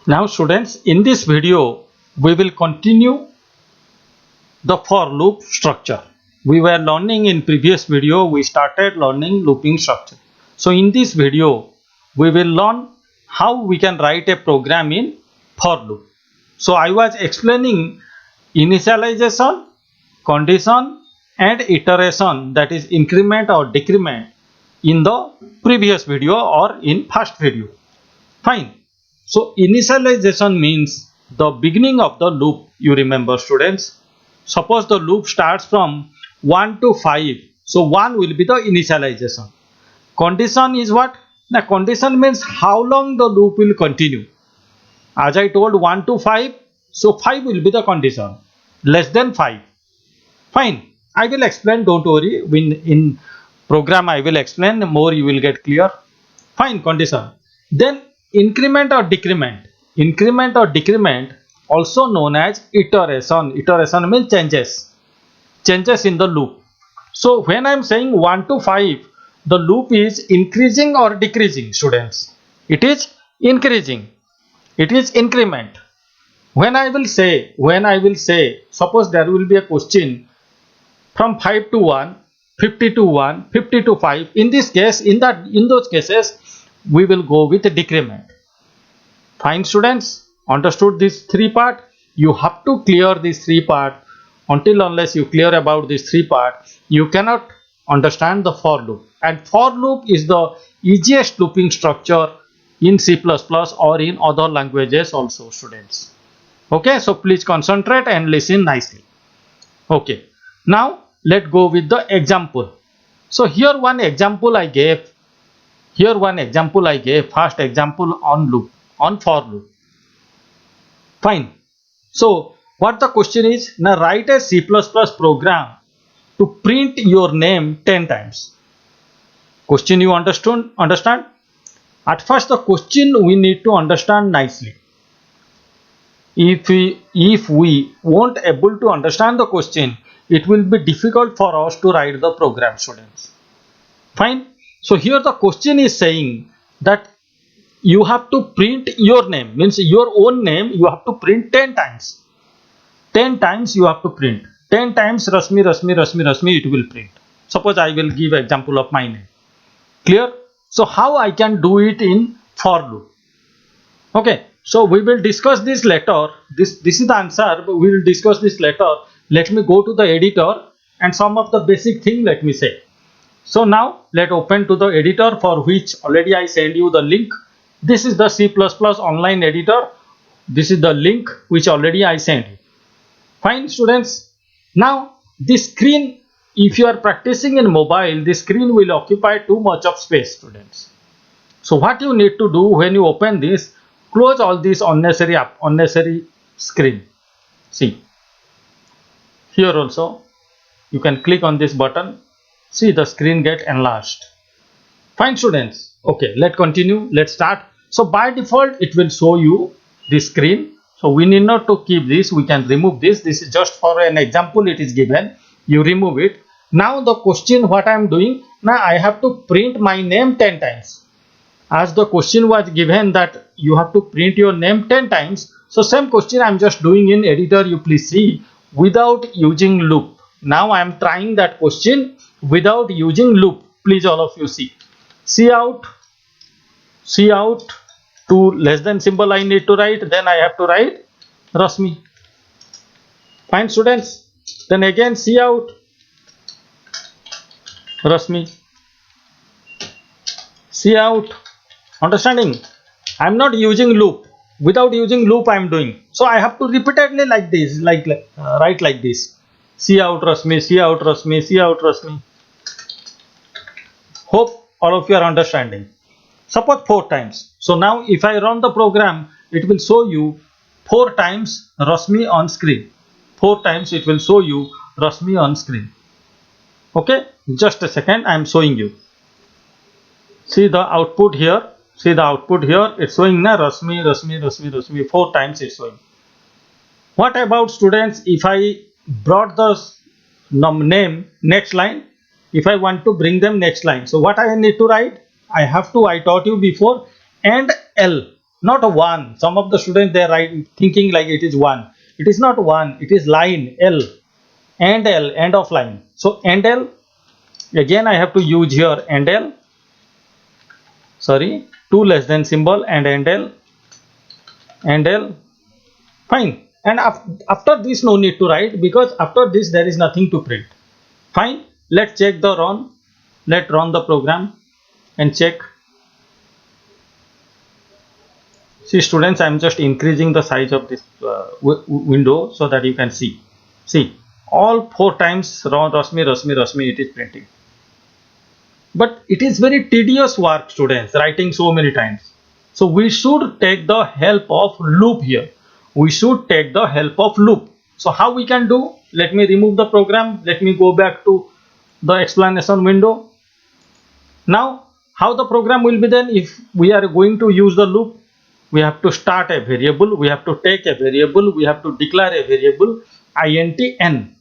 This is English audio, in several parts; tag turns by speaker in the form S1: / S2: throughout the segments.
S1: Now students, in this video we will continue the for loop structure. We were learning in previous video, we started learning looping structure. So in this video we will learn how we can write a program in for loop. So I was explaining initialization, condition and iteration, that is increment or decrement, in the previous video or in first video. Fine. So initialization means the beginning of the loop. You remember students, suppose the loop starts from 1 to 5, so 1 will be the initialization. Condition is what? The condition means how long the loop will continue. As I told, 1 to 5, so 5 will be the condition, less than 5. Fine, I will explain, don't worry, in program I will explain more, you will get clear. Fine, condition. Then increment or decrement. Increment or decrement, also known as iteration. Iteration means changes in the loop. So when I am saying 1 to 5, the loop is increasing or decreasing, students? It is increasing. It is increment. When I will say, suppose there will be a question from 5 to 1, 50 to 1, 50 to 5. In this case, in those cases, we will go with a decrement. Fine students, understood this three part? You have to clear these three part. Unless you clear about these three part, you cannot understand the for loop. And for loop is the easiest looping structure in C++ or in other languages also, students. Okay, so please concentrate and listen nicely. Okay, now let's go with the example. So here one example I gave. First example on loop, on for loop. Fine. So what the question is? Now write a C++ program to print your name 10 times. Question you understand? At first the question we need to understand nicely. If we won't able to understand the question, it will be difficult for us to write the program, students. Fine. So here the question is saying that you have to print your name, means your own name you have to print 10 times. 10 times you have to print. 10 times Rasmi, it will print. Suppose I will give example of my name. Clear? So how I can do it in for loop? Okay. So we will discuss this later. This is the answer, but we will discuss this later. Let me go to the editor and some of the basic thing let me say. So now let open to the editor, for which already I send you the link. This is the C++ online editor. This is the link which already I sent you. Fine students. Now this screen, if you are practicing in mobile, this screen will occupy too much of space, students. So what you need to do when you open this, close all this unnecessary screen. See, here also you can click on this button. See, the screen get enlarged. Fine students. Okay, let's continue. Let's start. So by default it will show you this screen. So we need not to keep this. We can remove this. This is just for an example it is given. You remove it. Now the question what I am doing. Now I have to print my name 10 times. As the question was given that you have to print your name 10 times. So same question I am just doing in editor. You please see, without using loop. Now I am trying that question without using loop. Please all of you see. Cout to less than symbol I need to write. Then I have to write Rasmi. Fine students. Then again cout Rasmi. Cout. Understanding? I am not using loop. Without using loop I am doing. So I have to repeatedly like this, write like this. Cout Rasmi, cout Rasmi, cout Rasmi. Hope all of you are understanding. Suppose 4 times. So now if I run the program, it will show you 4 times Rasmi on screen. 4 times it will show you Rasmi on screen. Okay, just a second, I am showing you. See the output here. See the output here. It's showing na Rasmi 4 times it's showing. What about students if I brought the name next line? If I want to bring them next line, so what I need to write? I taught you before, and L. not a 1. Some of the students they are thinking like it is 1. It is not 1, it is line L, end of line. So end L, again I have to use here end L, sorry, 2 less than symbol and end L, fine. And after this no need to write, because after this there is nothing to print. Fine, let's check the run. Let's run the program and check. See students, I am just increasing the size of this window so that you can see. See, all 4 times Rasmi it is printing. But it is very tedious work students, writing so many times. So we should take the help of loop here. We should take the help of loop. So how we can do? Let me remove the program. Let me go back to the explanation window. Now how the program will be then? If we are going to use the loop, we have to start a variable, we have to take a variable, we have to declare a variable int n.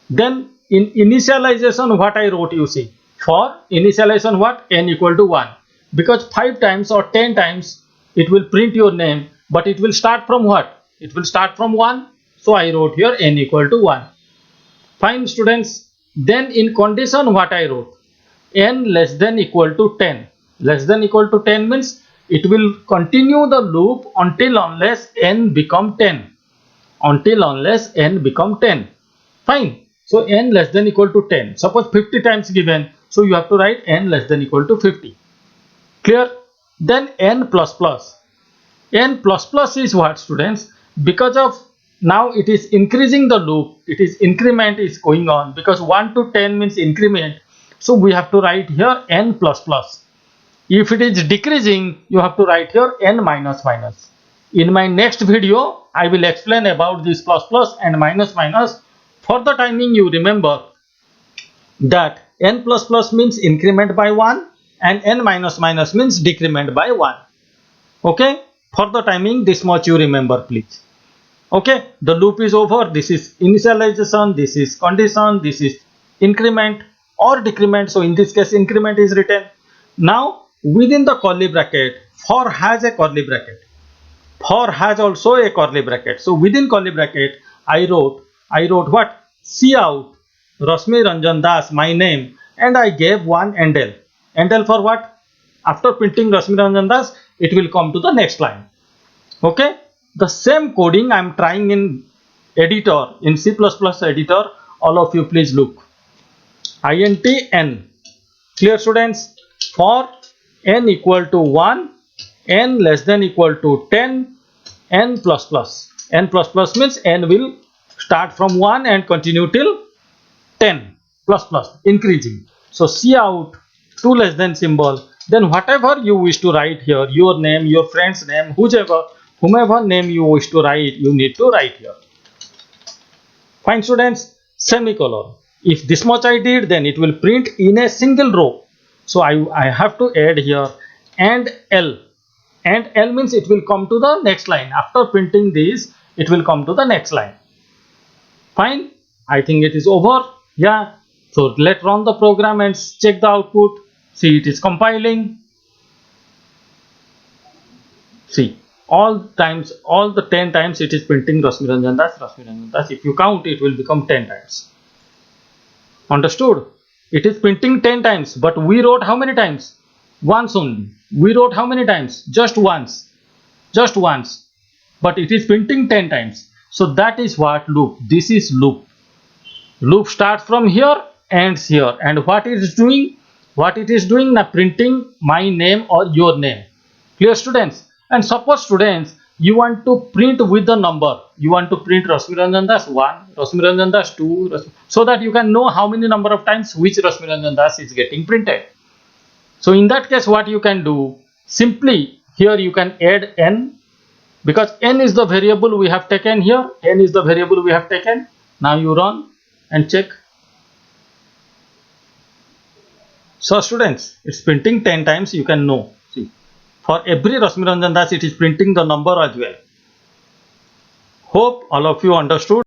S1: Then in initialization, what I wrote, you see, for initialization what? N equal to 1, because 5 times or 10 times it will print your name, but it will start from what? It will start from 1. So I wrote here n equal to 1. Fine students. Then in condition what I wrote? N less than equal to 10. Less than equal to 10 means it will continue the loop until unless n become 10. Until unless n become 10. Fine. So n less than equal to 10. Suppose 50 times given. So you have to write n less than equal to 50. Clear? Then n plus plus. N plus plus is what students? Because of now it is increasing the loop. It is increment is going on, because 1 to 10 means increment. So we have to write here n plus plus. If it is decreasing, you have to write here n minus minus. In my next video, I will explain about this plus plus and minus minus. For the timing, you remember that n plus plus means increment by 1 and n minus minus means decrement by 1. Okay, for the timing, this much you remember please. Okay, the loop is over. This is initialization, this is condition, this is increment or decrement. So in this case increment is written. Now within the curly bracket, for has a curly bracket, for has also a curly bracket. So within curly bracket I wrote what? Cout Rasmi Ranjan Das, my name, and I gave one end L. End L for what? After printing Rasmi Ranjan Das, it will come to the next line. Okay, the same coding I am trying in editor, in C++ editor. All of you please look. Int n. Clear students? For n equal to 1, n less than equal to 10, n plus plus. N plus plus means n will start from 1 and continue till 10 plus plus, increasing. So cout 2 less than symbol. Then whatever you wish to write here, your name, your friend's name, whomever name you wish to write, you need to write here. Fine students, semicolon. If this much I did, then it will print in a single row. So I have to add here and L. And L means it will come to the next line. After printing this, it will come to the next line. Fine. I think it is over. Yeah. So let's run the program and check the output. See, it is compiling. See, all the 10 times it is printing Rasmi Ranjan Das, Rasmi Ranjan Das. If you count, it will become 10 times. Understood? It is printing 10 times, but we wrote how many times? Once only. We wrote how many times? Just once. Just once. But it is printing 10 times. So that is what loop. This is loop. Loop starts from here, ends here. And what it is doing? What it is doing? Now printing my name or your name. Clear students? And suppose students, you want to print with the number. You want to print Rasmi Ranjan Das 1, Rasmi Ranjan Das 2, so that you can know how many number of times which Rasmi Ranjan Das is getting printed. So in that case, what you can do? Simply here you can add n, because n is the variable we have taken here. N is the variable we have taken. Now you run and check. So students, it's printing 10 times, you can know. See, for every Rasmi Ranjan Das, it is printing the number as well. Hope all of you understood.